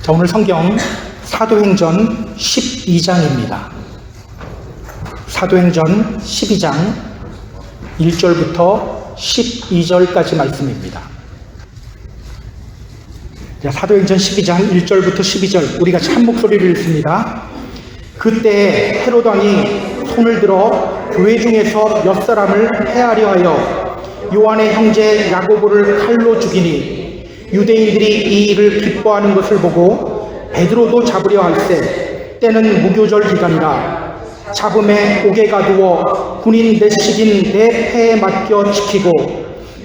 자, 오늘 성경 사도행전 12장입니다. 사도행전 12장 1절부터 12절까지 말씀입니다. 자, 사도행전 12장 1절부터 12절 우리가 한 목소리를 읽습니다. 그때 헤롯 왕이 손을 들어 교회 중에서 몇 사람을 해하려 하여 요한의 형제 야고보를 칼로 죽이니 유대인들이 이 일을 기뻐하는 것을 보고 베드로도 잡으려 할세 때는 무교절 기간이라 잡음에 옥에 가두어 군인 몇식인 내 패에 맡겨 지키고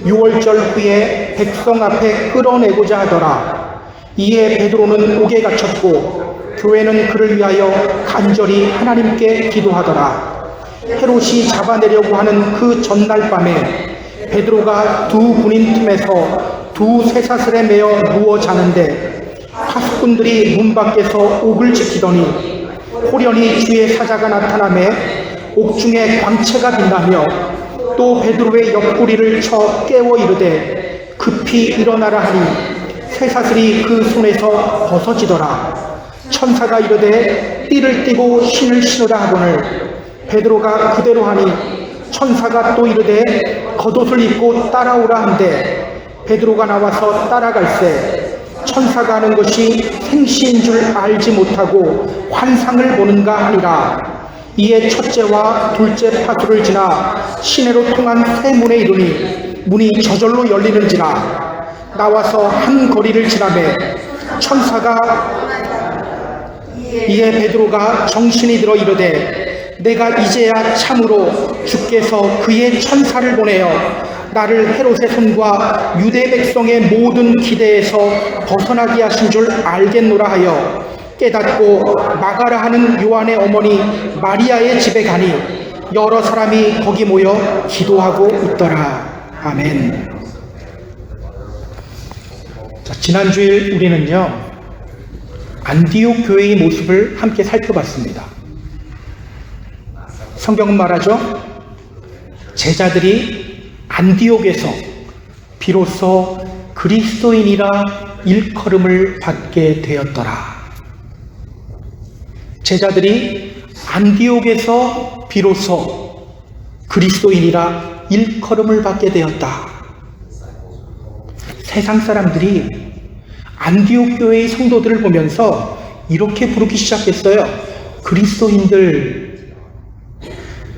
6월절 후에 백성 앞에 끌어내고자 하더라. 이에 베드로는 옥에 갇혔고 교회는 그를 위하여 간절히 하나님께 기도하더라. 헤롯이 잡아내려고 하는 그 전날 밤에 베드로가 두 군인 틈에서 두 쇠사슬에 매어 누워 자는데 파수꾼들이 문 밖에서 옥을 지키더니 호련히 주의 사자가 나타나매 옥중에 광채가 빛나며 또 베드로의 옆구리를 쳐 깨워 이르되 급히 일어나라 하니 쇠사슬이 그 손에서 벗어지더라. 천사가 이르되 띠를 띠고 신을 신으라 하거늘 베드로가 그대로 하니 천사가 또 이르되 겉옷을 입고 따라오라 한대 베드로가 나와서 따라갈새 천사가 하는 것이 생시인 줄 알지 못하고 환상을 보는가 하니라. 이에 첫째와 둘째 파수를 지나 시내로 통한 새 문에 이르니 문이 저절로 열리는지라. 나와서 한 거리를 지나매 천사가 이에 베드로가 정신이 들어 이르되 내가 이제야 참으로 주께서 그의 천사를 보내어 나를 헤롯의 손과 유대 백성의 모든 기대에서 벗어나게 하신 줄 알겠노라 하여 깨닫고 마가라 하는 요한의 어머니 마리아의 집에 가니 여러 사람이 거기 모여 기도하고 있더라. 아멘. 자, 지난 주일 우리는요 안디옥 교회의 모습을 함께 살펴봤습니다. 성경은 말하죠. 제자들이 안디옥에서 비로소 그리스도인이라 일컬음을 받게 되었더라. 제자들이 안디옥에서 비로소 그리스도인이라 일컬음을 받게 되었다. 세상 사람들이 안디옥 교회의 성도들을 보면서 이렇게 부르기 시작했어요. 그리스도인들,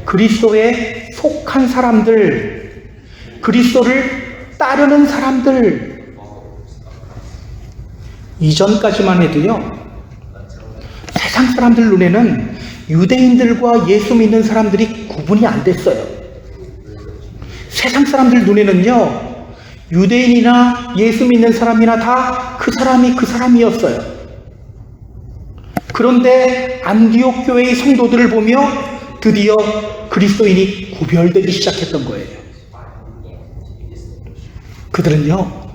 그리스도에 속한 사람들, 그리스도를 따르는 사람들. 이전까지만 해도요 세상 사람들 눈에는 유대인들과 예수 믿는 사람들이 구분이 안 됐어요. 세상 사람들 눈에는요 유대인이나 예수 믿는 사람이나 다 그 사람이 그 사람이었어요. 그런데 안디옥 교회의 성도들을 보며 드디어 그리스도인이 구별되기 시작했던 거예요. 그들은요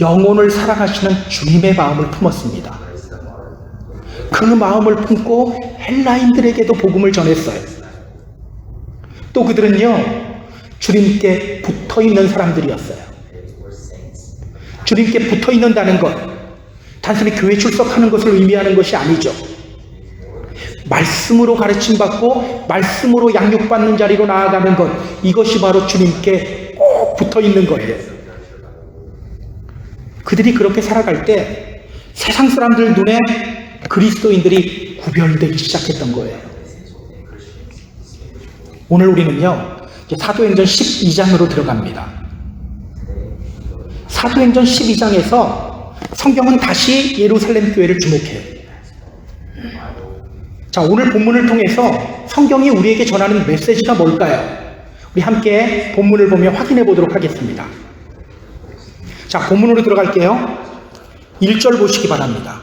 영혼을 사랑하시는 주님의 마음을 품었습니다. 그 마음을 품고 헬라인들에게도 복음을 전했어요. 또 그들은요 주님께 붙어있는 사람들이었어요. 주님께 붙어있는다는 것 단순히 교회 출석하는 것을 의미하는 것이 아니죠. 말씀으로 가르침받고 말씀으로 양육받는 자리로 나아가는 것, 이것이 바로 주님께 꼭 붙어있는 거예요. 그들이 그렇게 살아갈 때 세상 사람들 눈에 그리스도인들이 구별되기 시작했던 거예요. 오늘 우리는요 사도행전 12장으로 들어갑니다. 사도행전 12장에서 성경은 다시 예루살렘 교회를 주목해요. 자, 오늘 본문을 통해서 성경이 우리에게 전하는 메시지가 뭘까요? 우리 함께 본문을 보며 확인해 보도록 하겠습니다. 자, 본문으로 들어갈게요. 1절 보시기 바랍니다.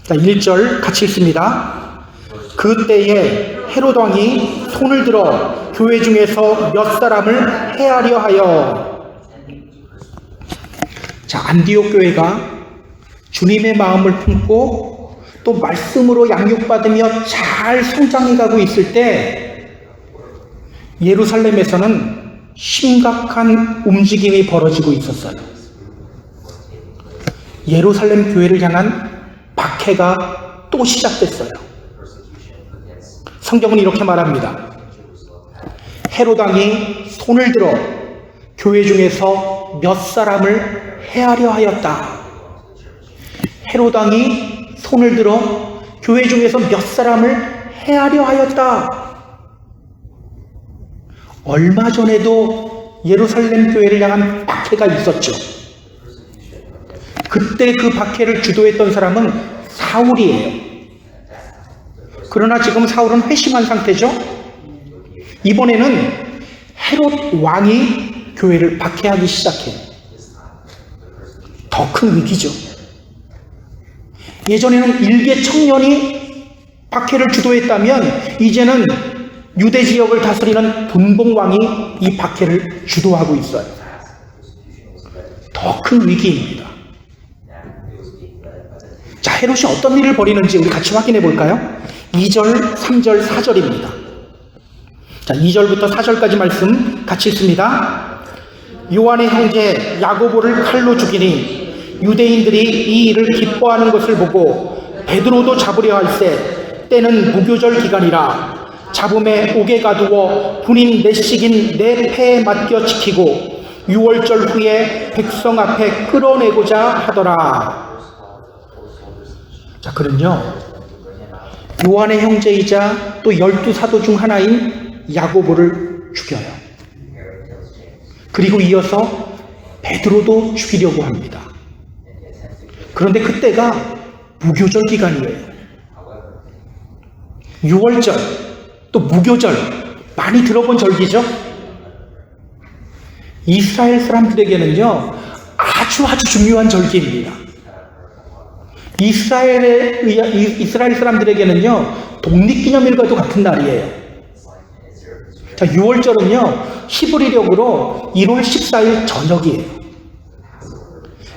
자, 1절 같이 읽습니다. 그때에 헤롯 왕이 손을 들어 교회 중에서 몇 사람을 해하려 하여. 자, 안디옥 교회가 주님의 마음을 품고 또 말씀으로 양육받으며 잘 성장해가고 있을 때 예루살렘에서는 심각한 움직임이 벌어지고 있었어요. 예루살렘 교회를 향한 박해가 또 시작됐어요. 성경은 이렇게 말합니다. 헤롯 왕이 손을 들어 교회 중에서 몇 사람을 해하려 하였다. 헤롯 왕이 손을 들어 교회 중에서 몇 사람을 해하려 하였다. 얼마 전에도 예루살렘 교회를 향한 박해가 있었죠. 그때 그 박해를 주도했던 사람은 사울이에요. 그러나 지금 사울은 회심한 상태죠. 이번에는 헤롯 왕이 교회를 박해하기 시작해요. 더 큰 위기죠. 예전에는 일개 청년이 박해를 주도했다면 이제는 유대 지역을 다스리는 분봉왕이 이 박해를 주도하고 있어요. 더 큰 위기입니다. 자, 헤롯이 어떤 일을 벌이는지 우리 같이 확인해 볼까요? 2절, 3절, 4절입니다. 자, 2절부터 4절까지 말씀 같이 읽습니다. 요한의 형제 야고보를 칼로 죽이니 유대인들이 이 일을 기뻐하는 것을 보고 베드로도 잡으려 할세 때는 무교절 기간이라 잡음에 옥에 가두어 군인 내식인 내 패에 맡겨 지키고 6월절 후에 백성 앞에 끌어내고자 하더라. 자, 그는요 요한의 형제이자 또 12사도 중 하나인 야고보를 죽여요. 그리고 이어서 베드로도 죽이려고 합니다. 그런데 그때가 무교절 기간이에요. 6월절 또 무교절 많이 들어본 절기죠. 이스라엘 사람들에게는요 아주 중요한 절기입니다. 이스라엘 사람들에게는요 독립기념일과도 같은 날이에요. 자, 6월절은요 히브리력으로 1월 14일 저녁이에요.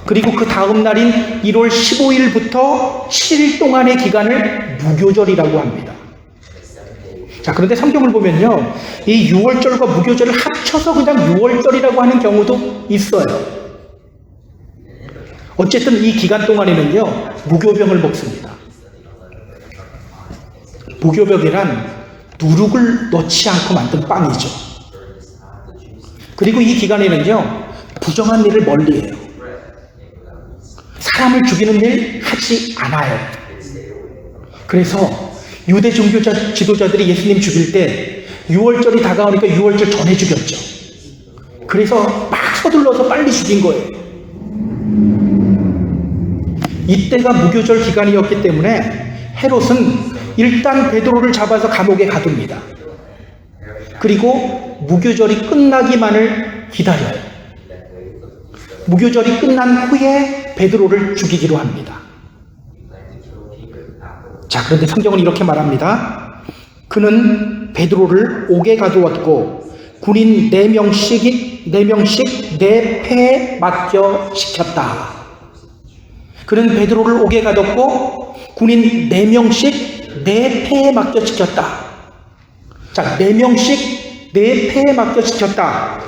그리고 그 다음 날인 1월 15일부터 7일 동안의 기간을 무교절이라고 합니다. 자, 그런데 성경을 보면요 이 6월절과 무교절을 합쳐서 그냥 6월절이라고 하는 경우도 있어요. 어쨌든 이 기간 동안에는요 무교병을 먹습니다. 무교병이란 누룩을 넣지 않고 만든 빵이죠. 그리고 이 기간에는요 부정한 일을 멀리해요. 사람을 죽이는 일 하지 않아요. 그래서 유대 종교 지도자들이 예수님 죽일 때 6월절이 다가오니까 6월절 전에 죽였죠. 그래서 막 서둘러서 빨리 죽인 거예요. 이때가 무교절 기간이었기 때문에 헤롯은 일단 베드로를 잡아서 감옥에 가둡니다. 그리고 무교절이 끝나기만을 기다려요. 무교절이 끝난 후에 베드로를 죽이기로 합니다. 자, 그런데 성경은 이렇게 말합니다. 그는 베드로를 옥에 가두었고 군인 4명씩 내 패에 맡겨 시켰다. 그는 베드로를 옥에 가뒀고 군인 4명씩 내 패에 맡겨 지켰다. 자, 4명씩 내 패에 맡겨 지켰다.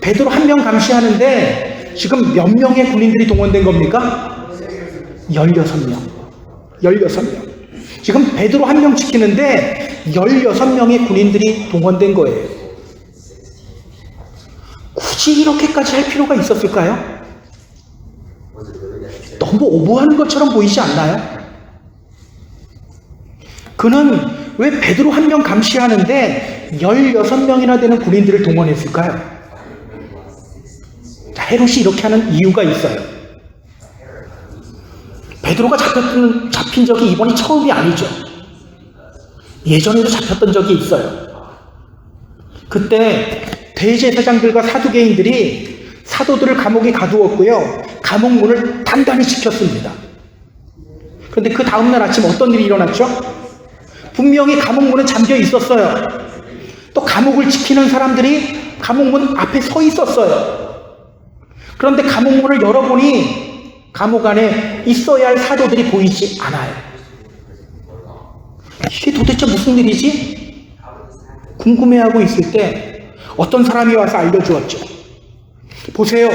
베드로 1명 감시하는데 지금 몇 명의 군인들이 동원된 겁니까? 16명. 16명. 지금 베드로 1명 지키는데 16명의 군인들이 동원된 거예요. 굳이 이렇게까지 할 필요가 있었을까요? 너무 오버하는 것처럼 보이지 않나요? 그는 왜 베드로 1명 감시하는데 16명이나 되는 군인들을 동원했을까요? 자, 헤롯이 이렇게 하는 이유가 있어요. 베드로가 잡힌 적이 이번이 처음이 아니죠. 예전에도 잡혔던 적이 있어요. 그때 대제사장들과 사두개인들이 사도들을 감옥에 가두었고요. 감옥 문을 단단히 지켰습니다. 그런데 그 다음날 아침 어떤 일이 일어났죠? 분명히 감옥 문은 잠겨 있었어요. 또 감옥을 지키는 사람들이 감옥 문 앞에 서 있었어요. 그런데 감옥 문을 열어보니 감옥 안에 있어야 할 사도들이 보이지 않아요. 이게 도대체 무슨 일이지? 궁금해하고 있을 때 어떤 사람이 와서 알려주었죠. 보세요.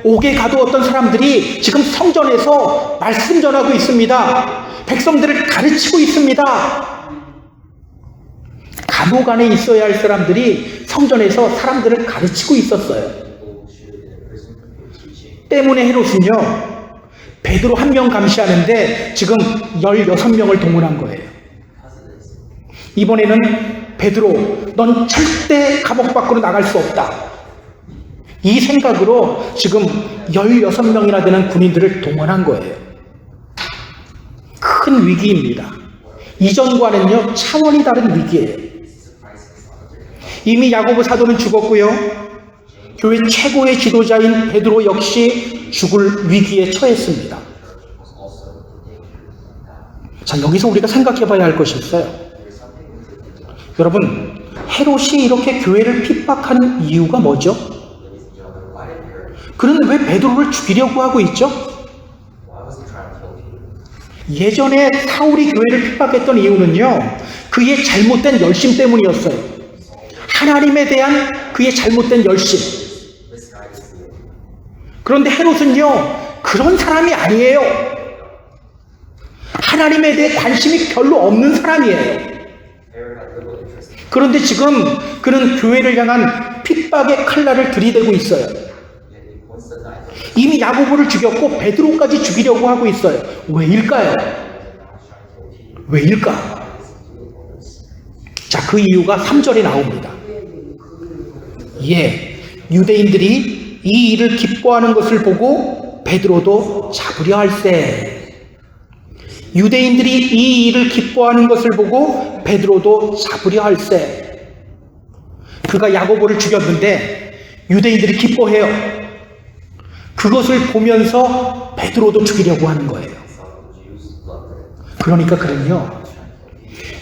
옥에 가두었던 사람들이 지금 성전에서 말씀 전하고 있습니다. 백성들을 가르치고 있습니다. 감옥 안에 있어야 할 사람들이 성전에서 사람들을 가르치고 있었어요. 때문에 헤롯은요, 베드로 한 명 감시하는데 지금 16명을 동원한 거예요. 이번에는 베드로, 넌 절대 감옥 밖으로 나갈 수 없다. 이 생각으로 지금 16명이나 되는 군인들을 동원한 거예요. 큰 위기입니다. 이전과는요, 차원이 다른 위기예요. 이미 야고보 사도는 죽었고요. 교회 최고의 지도자인 베드로 역시 죽을 위기에 처했습니다. 자, 여기서 우리가 생각해 봐야 할 것이 있어요. 여러분, 헤롯이 이렇게 교회를 핍박하는 이유가 뭐죠? 그는 왜 베드로를 죽이려고 하고 있죠? 예전에 사울이 교회를 핍박했던 이유는요, 그의 잘못된 열심 때문이었어요. 하나님에 대한 그의 잘못된 열심. 그런데 헤롯은요, 그런 사람이 아니에요. 하나님에 대해 관심이 별로 없는 사람이에요. 그런데 지금 그는 교회를 향한 핍박의 칼날을 들이대고 있어요. 이미 야고보를 죽였고 베드로까지 죽이려고 하고 있어요. 왜일까요? 왜일까? 자, 그 이유가 3절에 나옵니다. 예, 유대인들이 이 일을 기뻐하는 것을 보고 베드로도 잡으려 할세. 유대인들이 이 일을 기뻐하는 것을 보고 베드로도 잡으려 할세. 그가 야고보를 죽였는데 유대인들이 기뻐해요. 그것을 보면서 베드로도 죽이려고 하는 거예요. 그러니까 그는요,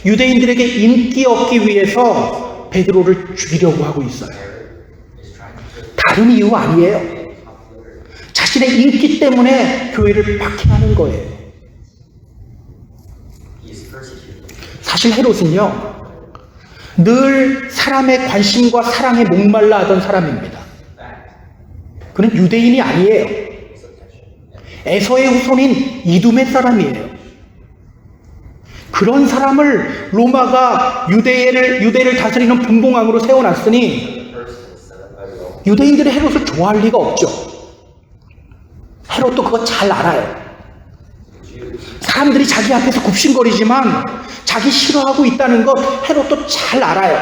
유대인들에게 인기 얻기 위해서 베드로를 죽이려고 하고 있어요. 다른 이유 아니에요. 자신의 인기 때문에 교회를 박해하는 거예요. 사실 헤롯은요, 늘 사람의 관심과 사랑에 목말라 하던 사람입니다. 그는 유대인이 아니에요. 에서의 후손인 이두메 사람이에요. 그런 사람을 로마가 유대를 다스리는 분봉왕으로 세워놨으니 유대인들이 헤롯을 좋아할 리가 없죠. 헤롯도 그거 잘 알아요. 사람들이 자기 앞에서 굽신거리지만 자기 싫어하고 있다는 것 헤롯도 잘 알아요.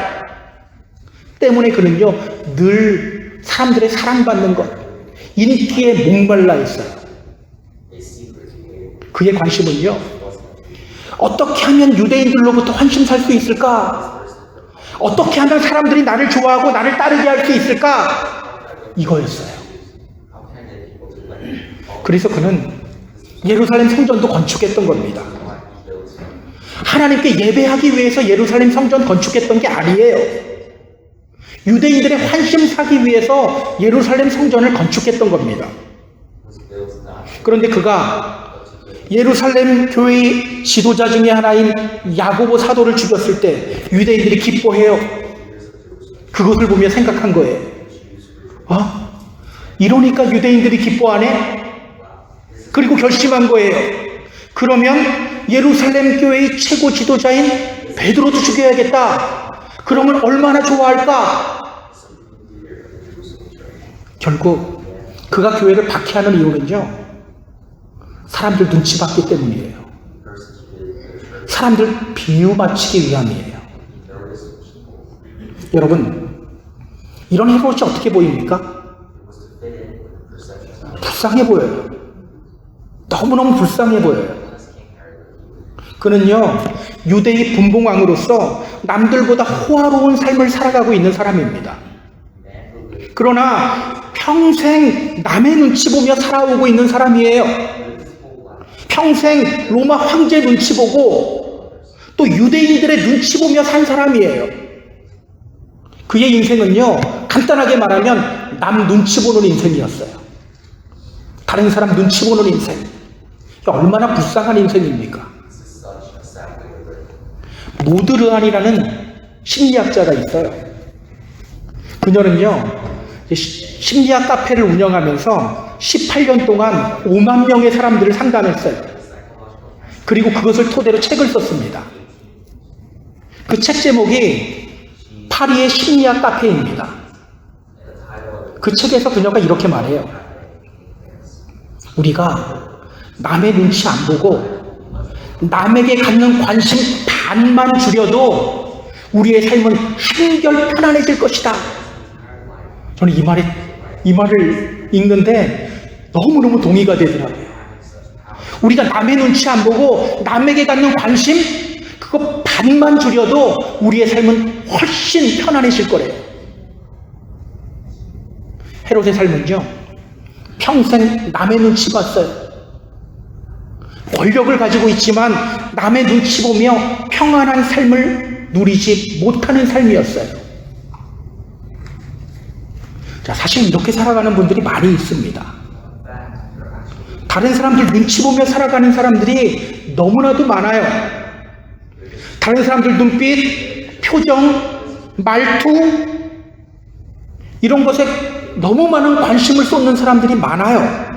때문에 그는요, 늘 사람들의 사랑받는 것, 인기에 목말라 있어요. 그의 관심은요, 어떻게 하면 유대인들로부터 환심 살 수 있을까? 어떻게 하면 사람들이 나를 좋아하고 나를 따르게 할 수 있을까? 이거였어요. 그래서 그는 예루살렘 성전도 건축했던 겁니다. 하나님께 예배하기 위해서 예루살렘 성전 건축했던 게 아니에요. 유대인들의 환심 사기 위해서 예루살렘 성전을 건축했던 겁니다. 그런데 그가 예루살렘 교회의 지도자 중에 하나인 야고보 사도를 죽였을 때 유대인들이 기뻐해요. 그것을 보며 생각한 거예요. 이러니까 유대인들이 기뻐하네? 그리고 결심한 거예요. 그러면 예루살렘 교회의 최고 지도자인 베드로도 죽여야겠다. 그러면 얼마나 좋아할까? 결국 그가 교회를 박해하는 이유는요, 사람들 눈치 봤기 때문이에요. 사람들 비유 맞추기 위함이에요. 여러분, 이런 헤롯이 어떻게 보입니까? 불쌍해 보여요. 너무너무 불쌍해 보여요. 그는요, 유대의 분봉왕으로서 남들보다 호화로운 삶을 살아가고 있는 사람입니다. 그러나 평생 남의 눈치 보며 살아오고 있는 사람이에요. 평생 로마 황제 눈치 보고 또 유대인들의 눈치 보며 산 사람이에요. 그의 인생은요, 간단하게 말하면 남 눈치 보는 인생이었어요. 다른 사람 눈치 보는 인생. 얼마나 불쌍한 인생입니까? 모드르안이라는 심리학자가 있어요. 그녀는요, 심리학 카페를 운영하면서 18년 동안 5만 명의 사람들을 상담했어요. 그리고 그것을 토대로 책을 썼습니다. 그 책 제목이 파리의 심리학 카페입니다. 그 책에서 그녀가 이렇게 말해요. 우리가 남의 눈치 안 보고 남에게 갖는 관심 반만 줄여도 우리의 삶은 한결 편안해질 것이다. 저는 이 말을 읽는데 너무너무 동의가 되더라고요. 우리가 남의 눈치 안 보고 남에게 갖는 관심 그거 반만 줄여도 우리의 삶은 훨씬 편안해질 거래요. 헤롯의 삶은요, 평생 남의 눈치 봤어요. 권력을 가지고 있지만 남의 눈치 보며 평안한 삶을 누리지 못하는 삶이었어요. 자, 사실 이렇게 살아가는 분들이 많이 있습니다. 다른 사람들 눈치 보며 살아가는 사람들이 너무나도 많아요. 다른 사람들 눈빛, 표정, 말투 이런 것에 너무 많은 관심을 쏟는 사람들이 많아요.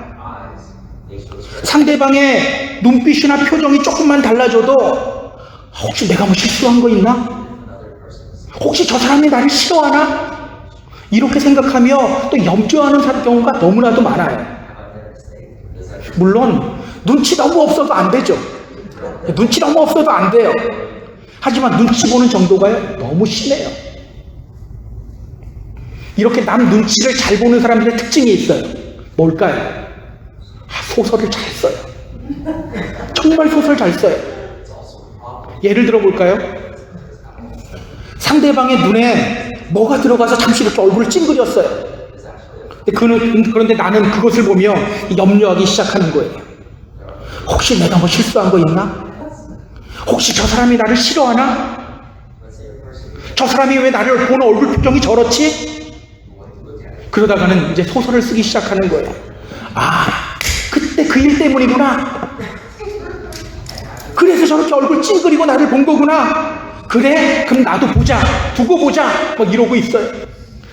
상대방의 눈빛이나 표정이 조금만 달라져도 혹시 내가 뭐 실수한 거 있나? 혹시 저 사람이 나를 싫어하나? 이렇게 생각하며 또 염려하는 경우가 너무나도 많아요. 물론 눈치 너무 없어도 안 되죠. 눈치 너무 없어도 안 돼요. 하지만 눈치 보는 정도가 너무 심해요. 이렇게 남 눈치를 잘 보는 사람들의 특징이 있어요. 뭘까요? 소설을 잘 써요. 정말 소설 잘 써요. 예를 들어 볼까요? 상대방의 눈에 뭐가 들어가서 잠시 이렇게 얼굴을 찡그렸어요. 그런데 나는 그것을 보며 염려하기 시작하는 거예요. 혹시 내가 뭐 실수한 거 있나? 혹시 저 사람이 나를 싫어하나? 저 사람이 왜 나를 보는 얼굴 표정이 저렇지? 그러다가는 이제 소설을 쓰기 시작하는 거예요. 아, 그때 그 일 때문이구나. 그래서 저렇게 얼굴 찡그리고 나를 본 거구나. 그래? 그럼 나도 보자. 두고 보자. 막 이러고 있어요.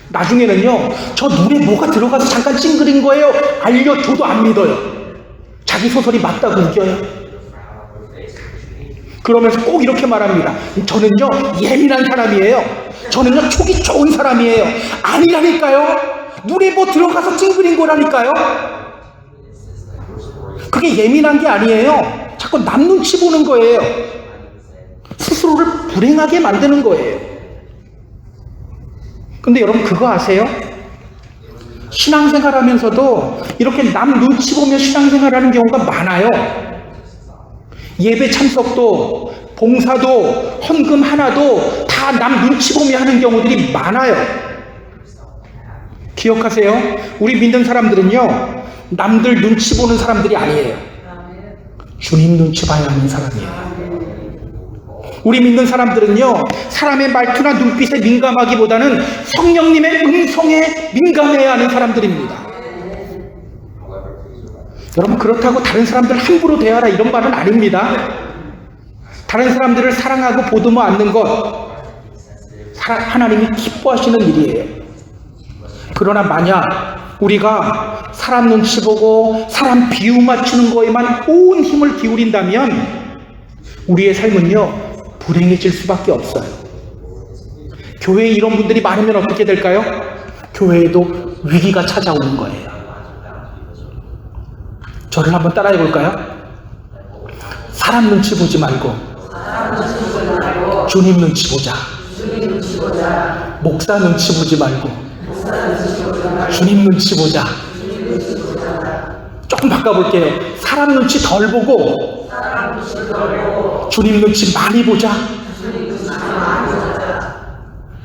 나중에는요, 저 눈에 뭐가 들어가서 잠깐 찡그린 거예요. 알려줘도 안 믿어요. 자기 소설이 맞다고 우겨요. 그러면서 꼭 이렇게 말합니다. 저는요, 예민한 사람이에요. 저는요, 촉이 좋은 사람이에요. 아니라니까요. 눈에 뭐 들어가서 찡그린 거라니까요. 그게 예민한 게 아니에요. 자꾸 남 눈치 보는 거예요. 스스로를 불행하게 만드는 거예요. 근데 여러분 그거 아세요? 신앙생활 하면서도 이렇게 남 눈치 보며 신앙생활 하는 경우가 많아요. 예배 참석도, 봉사도, 헌금 하나도 다 남 눈치 보며 하는 경우들이 많아요. 기억하세요. 우리 믿는 사람들은요, 남들 눈치 보는 사람들이 아니에요. 주님 눈치 봐야 하는 사람이에요. 우리 믿는 사람들은요, 사람의 말투나 눈빛에 민감하기보다는 성령님의 음성에 민감해야 하는 사람들입니다. 여러분, 그렇다고 다른 사람들 함부로 대하라 이런 말은 아닙니다. 다른 사람들을 사랑하고 보듬어 안는 것, 하나님이 기뻐하시는 일이에요. 그러나 만약 우리가 사람 눈치 보고 사람 비유 맞추는 거에만 온 힘을 기울인다면 우리의 삶은요, 불행해질 수밖에 없어요. 교회에 이런 분들이 많으면 어떻게 될까요? 교회에도 위기가 찾아오는 거예요. 저를 한번 따라해 볼까요? 사람 눈치 보지 말고 주님 눈치 보자. 목사 눈치 보지 말고 주님 눈치 보자. 조금 바꿔볼게요. 사람 눈치 덜 보고 주님 눈치 많이 보자.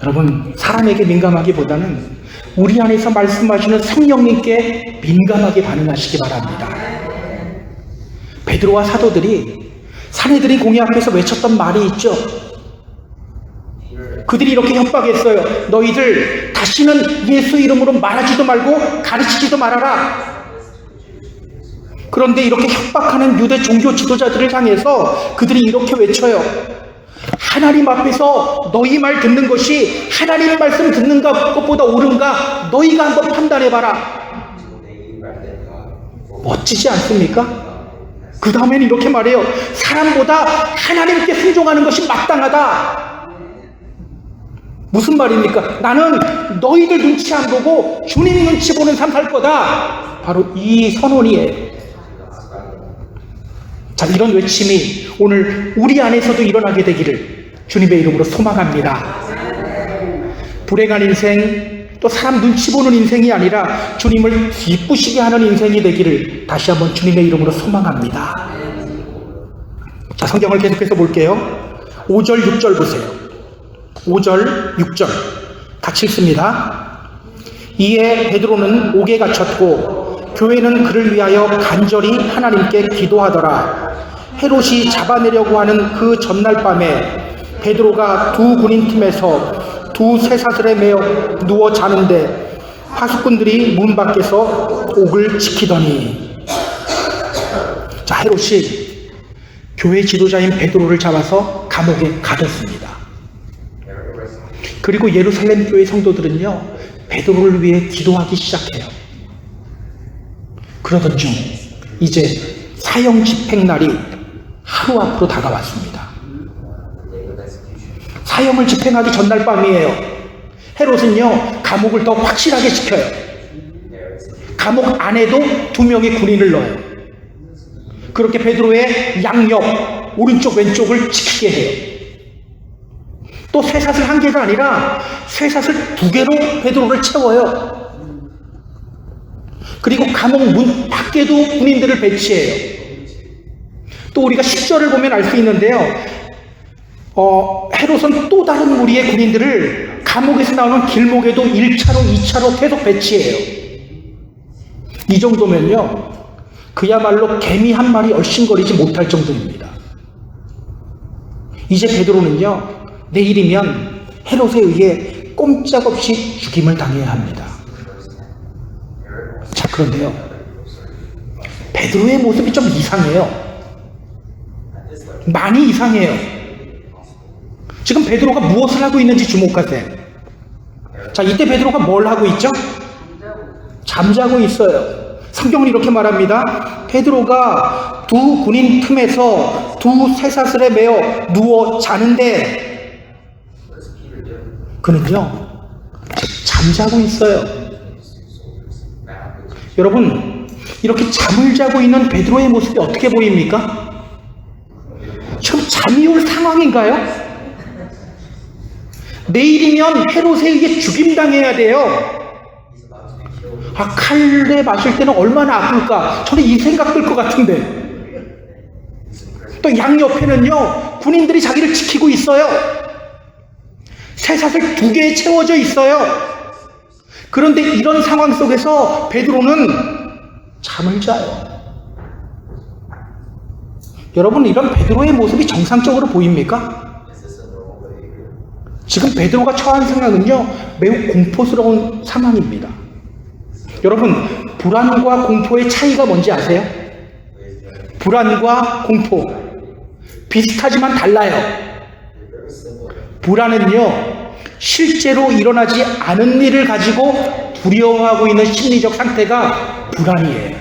여러분, 사람에게 민감하기보다는 우리 안에서 말씀하시는 성령님께 민감하게 반응하시기 바랍니다. 베드로와 사도들이 사내들이 공회 앞에서 외쳤던 말이 있죠. 그들이 이렇게 협박했어요. 너희들 다시는 예수 이름으로 말하지도 말고 가르치지도 말아라. 그런데 이렇게 협박하는 유대 종교 지도자들을 향해서 그들이 이렇게 외쳐요. 하나님 앞에서 너희 말 듣는 것이 하나님 말씀 듣는 것보다 옳은가 너희가 한번 판단해봐라. 멋지지 않습니까? 그 다음에는 이렇게 말해요. 사람보다 하나님께 순종하는 것이 마땅하다. 무슨 말입니까? 나는 너희들 눈치 안 보고 주님 눈치 보는 삶 살 거다. 바로 이 선언이에요. 자, 이런 외침이 오늘 우리 안에서도 일어나게 되기를 주님의 이름으로 소망합니다. 불행한 인생, 또 사람 눈치 보는 인생이 아니라 주님을 기쁘시게 하는 인생이 되기를 다시 한번 주님의 이름으로 소망합니다. 자, 성경을 계속해서 볼게요. 5절, 6절 보세요. 5절, 6절 같이 읽습니다. 이에 베드로는 옥에 갇혔고 교회는 그를 위하여 간절히 하나님께 기도하더라. 헤롯이 잡아내려고 하는 그 전날 밤에 베드로가 두 군인 틈에서 두 쇠사슬에 매어 누워 자는데 파수꾼들이 문 밖에서 옥을 지키더니, 자, 헤롯이 교회 지도자인 베드로를 잡아서 감옥에 가뒀습니다. 그리고 예루살렘 교회 성도들은요, 베드로를 위해 기도하기 시작해요. 그러던 중 이제 사형 집행 날이 하루 앞으로 다가왔습니다. 사형을 집행하기 전날 밤이에요. 헤롯은요, 감옥을 더 확실하게 지켜요. 감옥 안에도 2명의 군인을 넣어요. 그렇게 베드로의 양옆 오른쪽 왼쪽을 지키게 해요. 또 쇠사슬 1개가 아니라 쇠사슬 2개로 베드로를 채워요. 그리고 감옥 문 밖에도 군인들을 배치해요. 또 우리가 10절을 보면 알 수 있는데요, 헤롯은 또 다른 무리의 군인들을 감옥에서 나오는 길목에도 1차로 2차로 계속 배치해요. 이 정도면요, 그야말로 개미 한 마리 얼씬거리지 못할 정도입니다. 이제 베드로는요, 내일이면 헤롯에 의해 꼼짝없이 죽임을 당해야 합니다. 자, 그런데요, 베드로의 모습이 좀 이상해요. 많이 이상해요. 지금 베드로가 무엇을 하고 있는지 주목하세요. 자, 이때 베드로가 뭘 하고 있죠? 잠자고 있어요. 성경은 이렇게 말합니다. 베드로가 두 군인 틈에서 두 쇠사슬에 매어 누워 자는데 그는요, 잠자고 있어요. 여러분, 이렇게 잠을 자고 있는 베드로의 모습이 어떻게 보입니까? 지금 잠이 올 상황인가요? 내일이면 헤롯에 의해 죽임당해야 돼요. 아, 칼에 마실 때는 얼마나 아플까? 저는 이 생각 들 것 같은데. 또 양옆에는요, 군인들이 자기를 지키고 있어요. 쇠사슬 2개에 채워져 있어요. 그런데 이런 상황 속에서 베드로는 잠을 자요. 여러분, 이런 베드로의 모습이 정상적으로 보입니까? 지금 베드로가 처한 상황은요, 매우 공포스러운 상황입니다. 여러분, 불안과 공포의 차이가 뭔지 아세요? 불안과 공포 비슷하지만 달라요. 불안은요, 실제로 일어나지 않은 일을 가지고 두려워하고 있는 심리적 상태가 불안이에요.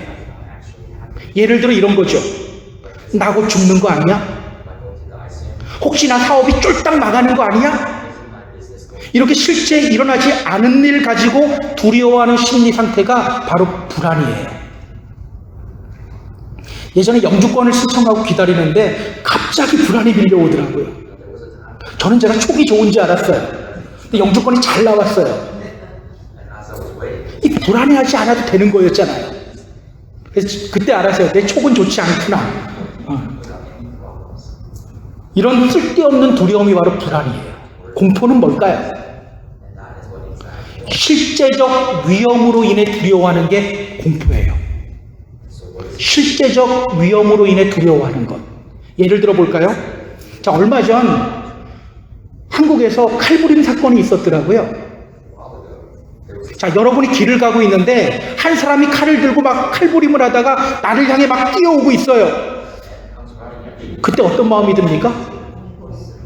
예를 들어 이런 거죠. 나 곧 죽는 거 아니야? 혹시 나 사업이 쫄딱 나가는 거 아니야? 이렇게 실제 일어나지 않은 일 가지고 두려워하는 심리 상태가 바로 불안이에요. 예전에 영주권을 신청하고 기다리는데 갑자기 불안이 밀려오더라고요. 저는 제가 촉이 좋은지 알았어요. 근데 영주권이 잘 나왔어요. 이 불안해하지 않아도 되는 거였잖아요. 그래서 그때 알았어요. 내 촉은 좋지 않구나. 이런 쓸데없는 두려움이 바로 불안이에요. 공포는 뭘까요? 실제적 위험으로 인해 두려워하는 게 공포예요. 실제적 위험으로 인해 두려워하는 것. 예를 들어 볼까요? 자, 얼마 전 한국에서 칼부림 사건이 있었더라고요. 자, 여러분이 길을 가고 있는데 한 사람이 칼을 들고 막 칼부림을 하다가 나를 향해 막 뛰어오고 있어요. 그때 어떤 마음이 듭니까?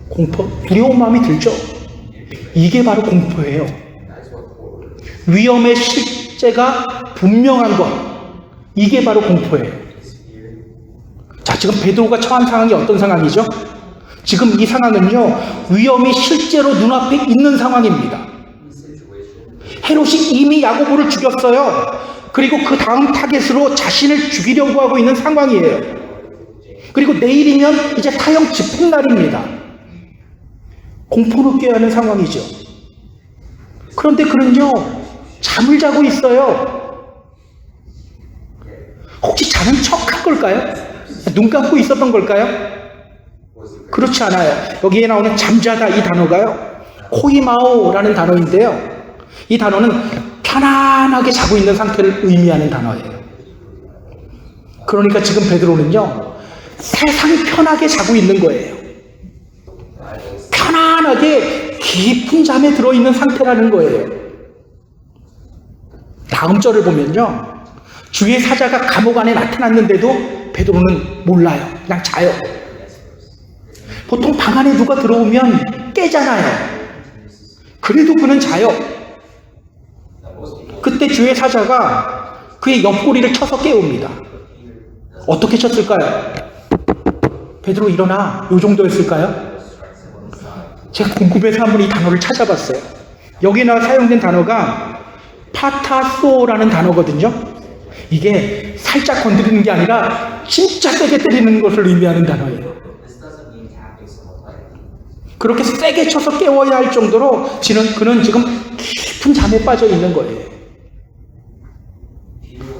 공포, 두려운 마음이 들죠. 이게 바로 공포예요. 위험의 실제가 분명한 것, 이게 바로 공포예요. 자, 지금 베드로가 처한 상황이 어떤 상황이죠? 지금 이 상황은요, 위험이 실제로 눈앞에 있는 상황입니다. 헤롯이 이미 야고보를 죽였어요. 그리고 그 다음 타겟으로 자신을 죽이려고 하고 있는 상황이에요. 그리고 내일이면 이제 타영 집행날입니다. 공포를 꾀하는 상황이죠. 그런데 그는요, 잠을 자고 있어요. 혹시 자는 척한 걸까요? 눈 감고 있었던 걸까요? 그렇지 않아요. 여기에 나오는 잠자다 이 단어가요, 코이마오라는 단어인데요. 이 단어는 편안하게 자고 있는 상태를 의미하는 단어예요. 그러니까 지금 베드로는요, 세상 편하게 자고 있는 거예요. 편안하게 깊은 잠에 들어있는 상태라는 거예요. 다음 절을 보면요, 주의 사자가 감옥 안에 나타났는데도 베드로는 몰라요. 그냥 자요. 보통 방 안에 누가 들어오면 깨잖아요. 그래도 그는 자요. 그때 주의 사자가 그의 옆구리를 쳐서 깨웁니다. 어떻게 쳤을까요? 베드로 일어나, 요 정도였을까요? 제가 궁금해서 한번 이 단어를 찾아봤어요. 여기나 사용된 단어가 파타소라는 단어거든요. 이게 살짝 건드리는 게 아니라 진짜 세게 때리는 것을 의미하는 단어예요. 그렇게 세게 쳐서 깨워야 할 정도로 그는 지금 깊은 잠에 빠져 있는 거예요.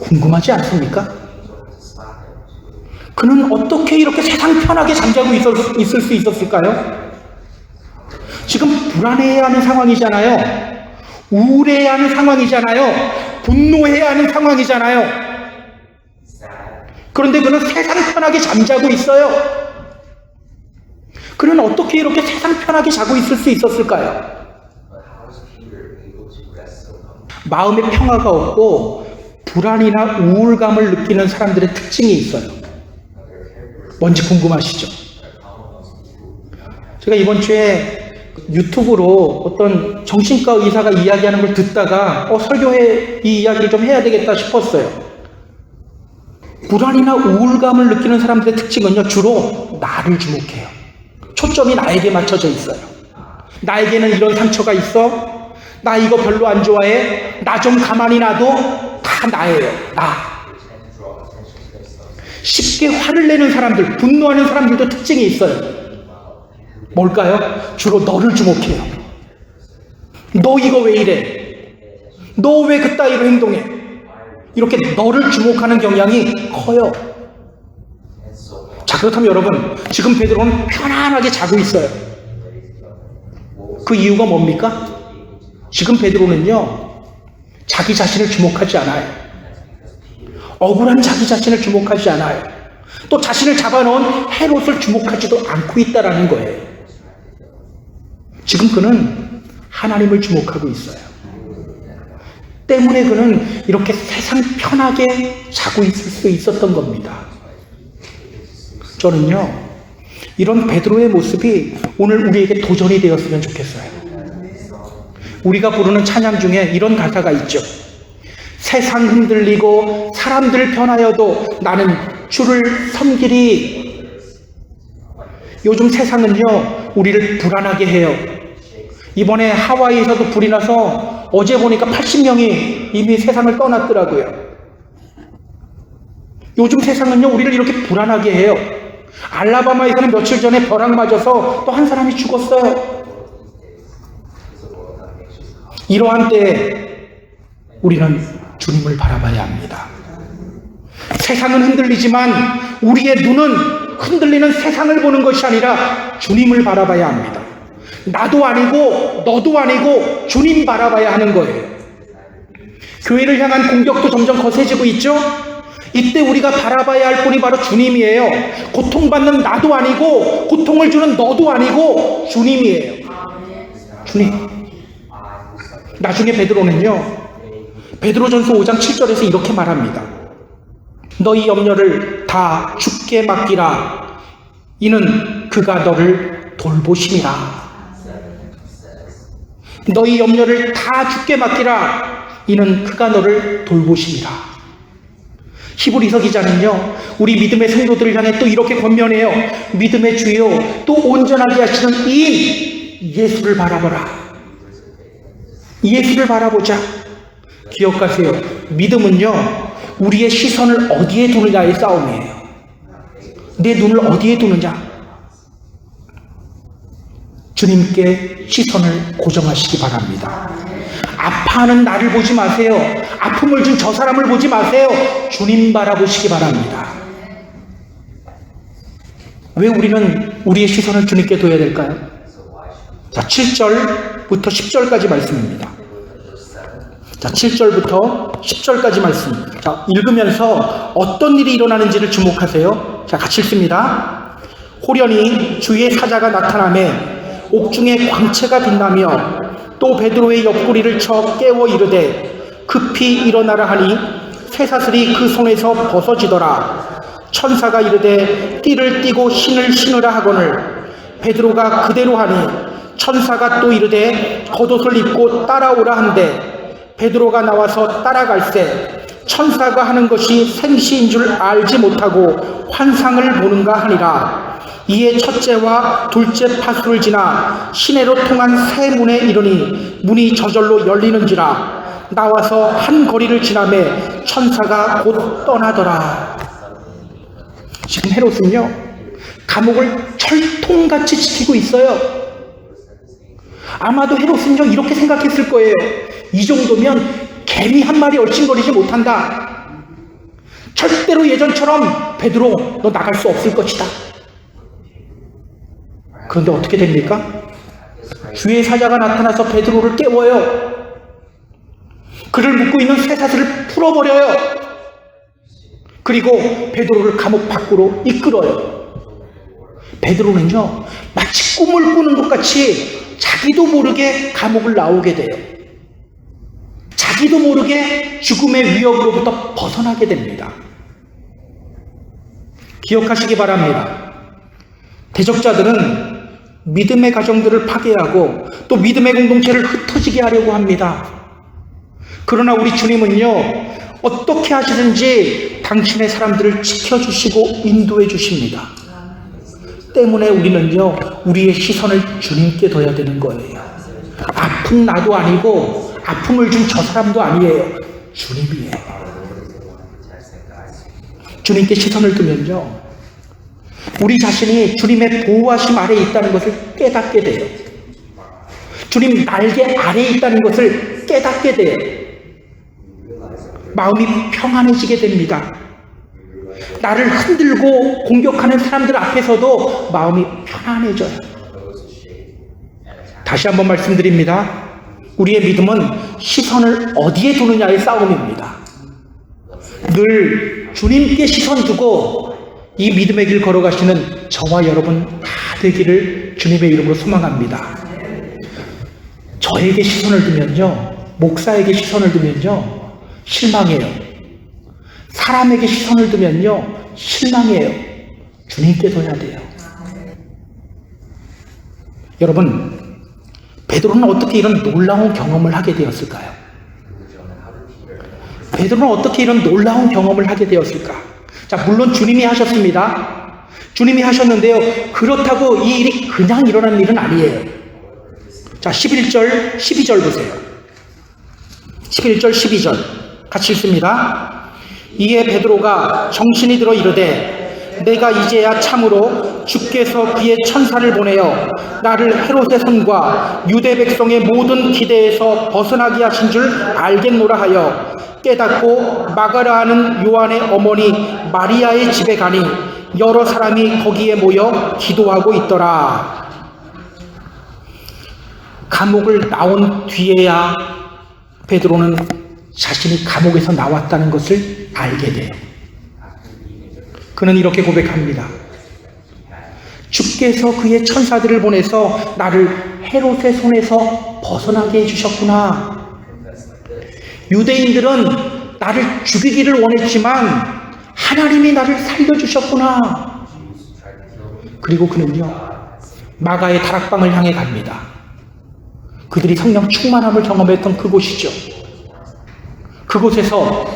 궁금하지 않습니까? 그는 어떻게 이렇게 세상 편하게 잠자고 있을 수 있었을까요? 지금 불안해야 하는 상황이잖아요. 우울해야 하는 상황이잖아요. 분노해야 하는 상황이잖아요. 그런데 그는 세상 편하게 잠자고 있어요. 그는 어떻게 이렇게 세상 편하게 자고 있을 수 있었을까요? 마음의 평화가 없고 불안이나 우울감을 느끼는 사람들의 특징이 있어요. 뭔지 궁금하시죠? 제가 이번 주에 유튜브로 어떤 정신과 의사가 이야기하는 걸 듣다가 설교회 이 이야기를 좀 해야 되겠다 싶었어요. 불안이나 우울감을 느끼는 사람들의 특징은요, 주로 나를 주목해요. 초점이 나에게 맞춰져 있어요. 나에게는 이런 상처가 있어. 나 이거 별로 안 좋아해. 나 좀 가만히 놔둬. 다 나예요. 나. 쉽게 화를 내는 사람들, 분노하는 사람들도 특징이 있어요. 뭘까요? 주로 너를 주목해요. 너 이거 왜 이래? 너 왜 그따위로 행동해? 이렇게 너를 주목하는 경향이 커요. 자, 그렇다면 여러분, 지금 베드로는 편안하게 자고 있어요. 그 이유가 뭡니까? 지금 베드로는요, 자기 자신을 주목하지 않아요. 억울한 자기 자신을 주목하지 않아요. 또 자신을 잡아놓은 헤롯을 주목하지도 않고 있다라는 거예요. 지금 그는 하나님을 주목하고 있어요. 때문에 그는 이렇게 세상 편하게 자고 있을 수 있었던 겁니다. 저는요, 이런 베드로의 모습이 오늘 우리에게 도전이 되었으면 좋겠어요. 우리가 부르는 찬양 중에 이런 가사가 있죠. 세상 흔들리고 사람들 변하여도 나는 주를 섬기리. 요즘 세상은요, 우리를 불안하게 해요. 이번에 하와이에서도 불이 나서 어제 보니까 80명이 이미 세상을 떠났더라고요. 요즘 세상은요, 우리를 이렇게 불안하게 해요. 알라바마에서는 며칠 전에 벼락 맞아서 또 한 사람이 죽었어요. 이러한 때에 우리는 주님을 바라봐야 합니다. 세상은 흔들리지만 우리의 눈은 흔들리는 세상을 보는 것이 아니라 주님을 바라봐야 합니다. 나도 아니고 너도 아니고 주님 바라봐야 하는 거예요. 교회를 향한 공격도 점점 거세지고 있죠? 이때 우리가 바라봐야 할 분이 바로 주님이에요. 고통받는 나도 아니고 고통을 주는 너도 아니고 주님이에요. 주님. 나중에 베드로는요, 베드로전서 5장 7절에서 이렇게 말합니다. 너희 염려를 다 주께 맡기라. 이는 그가 너를 돌보심이라. 너희 염려를 다 주께 맡기라. 이는 그가 너를 돌보심이라. 히브리서 기자는요, 우리 믿음의 성도들을 향해 또 이렇게 권면해요. 믿음의 주요 또 온전하게 하시는 이인 예수를 바라보라. 예수를 바라보자. 기억하세요. 믿음은요, 우리의 시선을 어디에 두느냐의 싸움이에요. 내 눈을 어디에 두느냐. 주님께 시선을 고정하시기 바랍니다. 아파하는 나를 보지 마세요. 아픔을 준 저 사람을 보지 마세요. 주님 바라보시기 바랍니다. 왜 우리는 우리의 시선을 주님께 둬야 될까요? 자, 7절부터 10절까지 말씀입니다. 자, 7절부터 10절까지 말씀. 자, 읽으면서 어떤 일이 일어나는지를 주목하세요. 자, 같이 읽습니다. 호련히 주의 사자가 나타나매 옥중에 광채가 빛나며 또 베드로의 옆구리를 쳐 깨워 이르되 급히 일어나라 하니 쇠사슬이 그 손에서 벗어지더라. 천사가 이르되 띠를 띠고 신을 신으라 하거늘 베드로가 그대로 하니 천사가 또 이르되 겉옷을 입고 따라오라 한데 베드로가 나와서 따라갈새 천사가 하는 것이 생시인 줄 알지 못하고 환상을 보는가 하니라. 이에 첫째와 둘째 파수를 지나 시내로 통한 새 문에 이르니 문이 저절로 열리는지라. 나와서 한 거리를 지나매 천사가 곧 떠나더라. 지금 헤롯은요, 감옥을 철통같이 지키고 있어요. 아마도 헤롯은요, 이렇게 생각했을 거예요. 이 정도면 개미 한 마리 얼씬거리지 못한다. 절대로 예전처럼 베드로 너 나갈 수 없을 것이다. 그런데 어떻게 됩니까? 주의 사자가 나타나서 베드로를 깨워요. 그를 묶고 있는 쇠사슬을 풀어버려요. 그리고 베드로를 감옥 밖으로 이끌어요. 베드로는요, 마치 꿈을 꾸는 것 같이 자기도 모르게 감옥을 나오게 돼요. 자기도 모르게 죽음의 위협으로부터 벗어나게 됩니다. 기억하시기 바랍니다. 대적자들은 믿음의 가정들을 파괴하고 또 믿음의 공동체를 흩어지게 하려고 합니다. 그러나 우리 주님은요, 어떻게 하시든지 당신의 사람들을 지켜주시고 인도해 주십니다. 때문에 우리는요, 우리의 시선을 주님께 둬야 되는 거예요. 아픈 나도 아니고 아픔을 준 저 사람도 아니에요. 주님이에요. 주님께 시선을 두면요, 우리 자신이 주님의 보호하심 아래에 있다는 것을 깨닫게 돼요. 주님 날개 아래에 있다는 것을 깨닫게 돼요. 마음이 평안해지게 됩니다. 나를 흔들고 공격하는 사람들 앞에서도 마음이 편안해져요. 다시 한번 말씀드립니다. 우리의 믿음은 시선을 어디에 두느냐의 싸움입니다. 늘 주님께 시선 두고 이 믿음의 길 걸어가시는 저와 여러분 다 되기를 주님의 이름으로 소망합니다. 저에게 시선을 두면요, 목사에게 시선을 두면요, 실망해요. 사람에게 시선을 두면요, 실망해요. 주님께 둬야 돼요. 여러분, 베드로는 어떻게 이런 놀라운 경험을 하게 되었을까요? 베드로는 어떻게 이런 놀라운 경험을 하게 되었을까? 자, 물론 주님이 하셨습니다. 주님이 하셨는데요, 그렇다고 이 일이 그냥 일어난 일은 아니에요. 자, 11절, 12절 보세요. 11절, 12절 같이 읽습니다. 이에 베드로가 정신이 들어 이르되 내가 이제야 참으로 주께서 그의 천사를 보내어 나를 헤롯의 손과 유대 백성의 모든 기대에서 벗어나게 하신 줄 알겠노라 하여 깨닫고 마가라 하는 요한의 어머니 마리아의 집에 가니 여러 사람이 거기에 모여 기도하고 있더라. 감옥을 나온 뒤에야 베드로는 자신이 감옥에서 나왔다는 것을 알게 돼요. 그는 이렇게 고백합니다. 주께서 그의 천사들을 보내서 나를 헤롯의 손에서 벗어나게 해주셨구나. 유대인들은 나를 죽이기를 원했지만 하나님이 나를 살려주셨구나. 그리고 그는요, 마가의 다락방을 향해 갑니다. 그들이 성령 충만함을 경험했던 그곳이죠. 그곳에서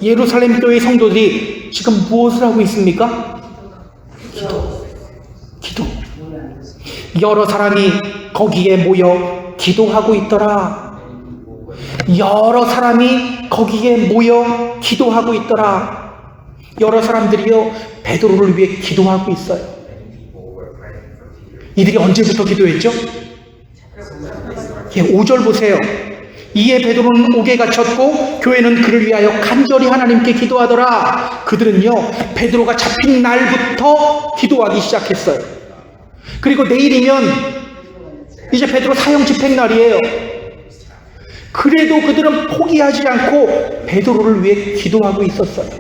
예루살렘 교회 성도들이 지금 무엇을 하고 있습니까? 기도. 여러 사람이 거기에 모여 기도하고 있더라. 여러 사람이 거기에 모여 기도하고 있더라. 여러 사람들이요, 베드로를 위해 기도하고 있어요. 이들이 언제부터 기도했죠? 5절 보세요. 이에 베드로는 옥에 갇혔고 교회는 그를 위하여 간절히 하나님께 기도하더라. 그들은요, 베드로가 잡힌 날부터 기도하기 시작했어요. 그리고 내일이면 이제 베드로 사형 집행 날이에요. 그래도 그들은 포기하지 않고 베드로를 위해 기도하고 있었어요.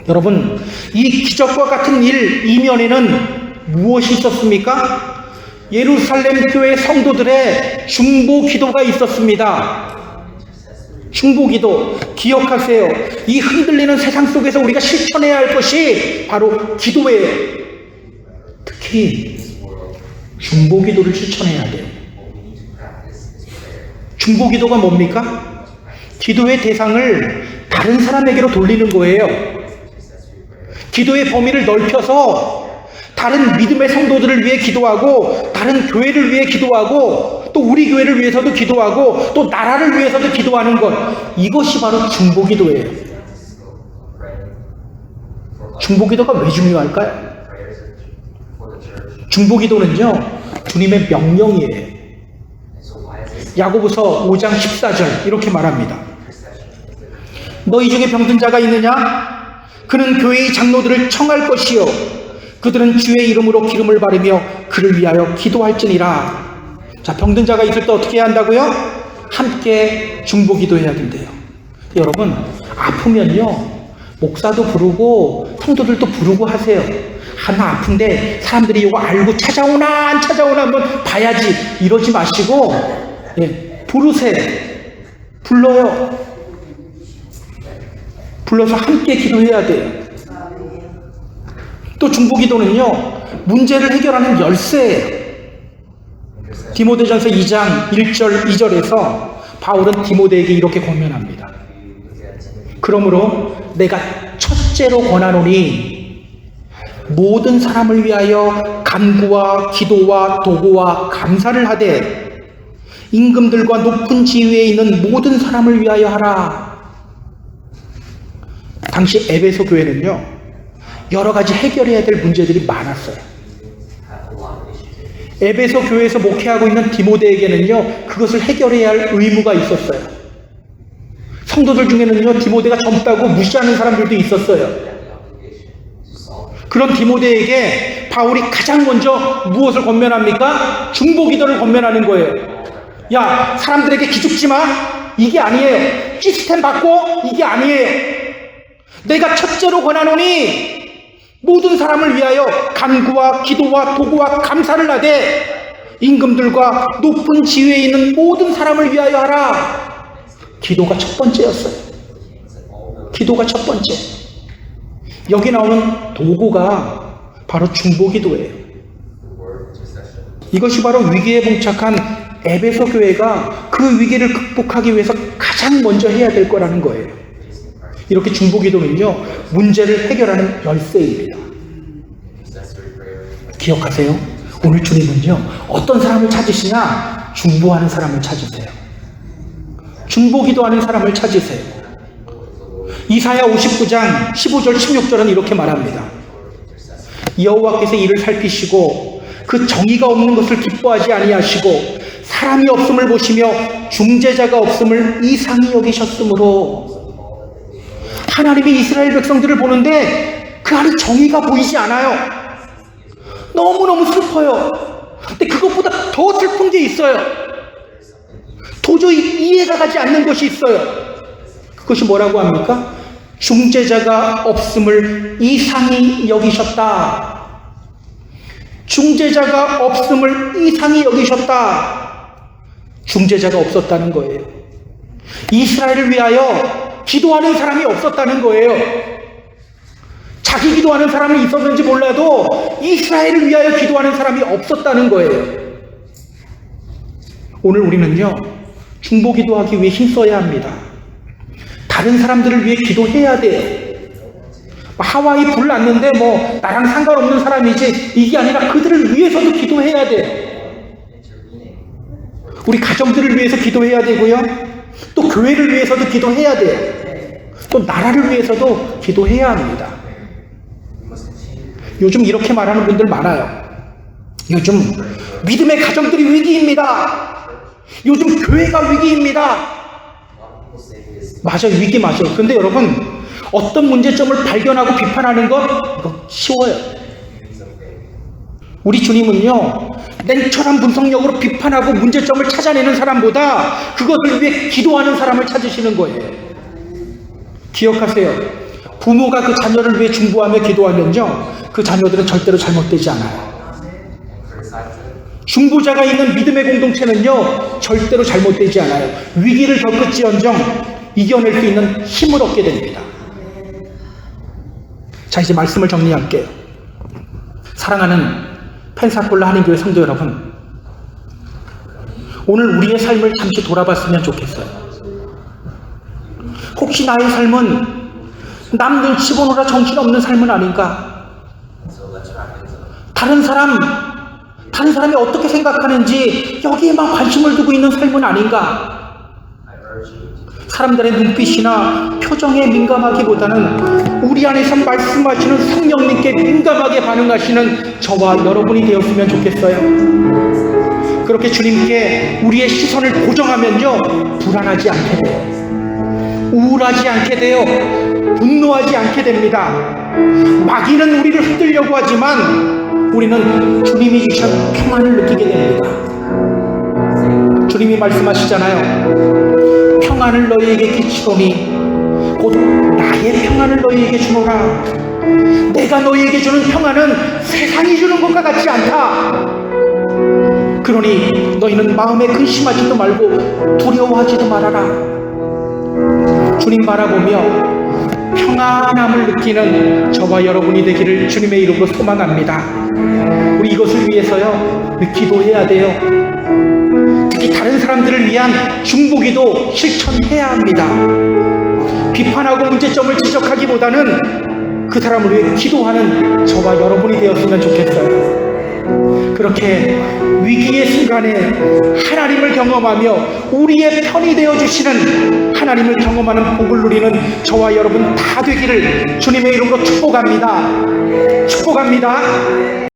여러분, 이 기적과 같은 일 이면에는 무엇이 있었습니까? 예루살렘 교회 성도들의 중보 기도가 있었습니다. 중보 기도, 기억하세요. 이 흔들리는 세상 속에서 우리가 실천해야 할 것이 바로 기도예요. 특히 중보 기도를 실천해야 돼요. 중보 기도가 뭡니까? 기도의 대상을 다른 사람에게로 돌리는 거예요. 기도의 범위를 넓혀서 다른 믿음의 성도들을 위해 기도하고, 다른 교회를 위해 기도하고, 또 우리 교회를 위해서도 기도하고, 또 나라를 위해서도 기도하는 것, 이것이 바로 중보기도예요. 중보기도가 왜 중요할까요? 중보기도는요, 주님의 명령이에요. 야고보서 5장 14절 이렇게 말합니다. 너희 중에 병든 자가 있느냐? 그는 교회의 장로들을 청할 것이요 그들은 주의 이름으로 기름을 바르며 그를 위하여 기도할지니라. 자, 병든 자가 있을 때 어떻게 해야 한다고요? 함께 중보기도해야 된대요. 여러분, 아프면요, 목사도 부르고 성도들도 부르고 하세요. 하나 아픈데 사람들이 이거 알고 찾아오나 안 찾아오나 한번 봐야지, 이러지 마시고 부르세요. 불러요. 불러서 함께 기도해야 돼요. 또 중보기도는요, 문제를 해결하는 열쇠예요. 디모데전서 2장 1절 2절에서 바울은 디모데에게 이렇게 권면합니다. 그러므로 내가 첫째로 권하노니 모든 사람을 위하여 간구와 기도와 도구와 감사를 하되 임금들과 높은 지위에 있는 모든 사람을 위하여 하라. 당시 에베소 교회는요, 여러 가지 해결해야 될 문제들이 많았어요. 에베소 교회에서 목회하고 있는 디모데에게는요, 그것을 해결해야 할 의무가 있었어요. 성도들 중에는요, 디모데가 젊다고 무시하는 사람들도 있었어요. 그런 디모데에게 바울이 가장 먼저 무엇을 권면합니까? 중보기도를 권면하는 거예요. 야, 사람들에게 기죽지 마. 이게 아니에요. 시스템 바꿔. 이게 아니에요. 내가 첫째로 권하노니 모든 사람을 위하여 간구와 기도와 도구와 감사를 하되 임금들과 높은 지위에 있는 모든 사람을 위하여 하라. 기도가 첫 번째였어요. 기도가 첫 번째. 여기 나오는 도구가 바로 중보기도예요. 이것이 바로 위기에 봉착한 에베소 교회가 그 위기를 극복하기 위해서 가장 먼저 해야 될 거라는 거예요. 이렇게 중보기도는요, 문제를 해결하는 열쇠입니다. 기억하세요. 오늘 주님은요, 어떤 사람을 찾으시냐? 중보하는 사람을 찾으세요. 중보기도하는 사람을 찾으세요. 이사야 59장 15절 16절은 이렇게 말합니다. 여호와께서 이를 살피시고 그 정의가 없는 것을 기뻐하지 아니하시고 사람이 없음을 보시며 중재자가 없음을 이상히 여기셨으므로. 하나님이 이스라엘 백성들을 보는데 그 안에 정의가 보이지 않아요. 너무너무 슬퍼요. 근데 그것보다 더 슬픈 게 있어요. 도저히 이해가 가지 않는 것이 있어요. 그것이 뭐라고 합니까? 중재자가 없음을 이상히 여기셨다. 중재자가 없음을 이상히 여기셨다. 중재자가 없었다는 거예요. 이스라엘을 위하여 기도하는 사람이 없었다는 거예요. 자기 기도하는 사람은 있었는지 몰라도 이스라엘을 위하여 기도하는 사람이 없었다는 거예요. 오늘 우리는요, 중보 기도하기 위해 힘써야 합니다. 다른 사람들을 위해 기도해야 돼요. 하와이 불 났는데 나랑 상관없는 사람이지 이게 아니라 그들을 위해서도 기도해야 돼요. 우리 가정들을 위해서 기도해야 되고요. 또 교회를 위해서도 기도해야 돼요. 또 나라를 위해서도 기도해야 합니다. 요즘 이렇게 말하는 분들 많아요. 요즘 믿음의 가정들이 위기입니다. 요즘 교회가 위기입니다. 맞아요. 위기 맞아요. 근데 여러분, 어떤 문제점을 발견하고 비판하는 건 이거 쉬워요. 우리 주님은요, 냉철한 분석력으로 비판하고 문제점을 찾아내는 사람보다 그것을 위해 기도하는 사람을 찾으시는 거예요. 기억하세요. 부모가 그 자녀를 위해 중보하며 기도하면요, 그 자녀들은 절대로 잘못되지 않아요. 중보자가 있는 믿음의 공동체는요, 절대로 잘못되지 않아요. 위기를 겪을지언정 이겨낼 수 있는 힘을 얻게 됩니다. 자, 이제 말씀을 정리할게요. 사랑하는 펜사콜라 한인교회 성도 여러분, 오늘 우리의 삶을 잠시 돌아봤으면 좋겠어요. 혹시 나의 삶은 남 눈치 보느라 정신없는 삶은 아닌가? 다른 사람이 어떻게 생각하는지 여기에만 관심을 두고 있는 삶은 아닌가? 사람들의 눈빛이나 표정에 민감하기보다는 우리 안에서 말씀하시는 성령님께 민감하게 반응하시는 저와 여러분이 되었으면 좋겠어요. 그렇게 주님께 우리의 시선을 고정하면요, 불안하지 않게 돼요. 우울하지 않게 돼요. 분노하지 않게 됩니다. 마귀는 우리를 흔들려고 하지만 우리는 주님이 주신 평안을 느끼게 됩니다. 주님이 말씀하시잖아요. 평안을 너희에게 끼치노니 곧 나의 평안을 너희에게 주노라. 내가 너희에게 주는 평안은 세상이 주는 것과 같지 않다. 그러니 너희는 마음에 근심하지도 말고 두려워하지도 말아라. 주님 바라보며 평안함을 느끼는 저와 여러분이 되기를 주님의 이름으로 소망합니다. 우리 이것을 위해서요, 기도해야 돼요. 특히 다른 사람들을 위한 중보기도 실천해야 합니다. 비판하고 문제점을 지적하기보다는 그 사람을 위해 기도하는 저와 여러분이 되었으면 좋겠어요. 그렇게 위기의 순간에 하나님을 경험하며 우리의 편이 되어주시는 하나님을 경험하는 복을 누리는 저와 여러분 다 되기를 주님의 이름으로 축복합니다. 축복합니다.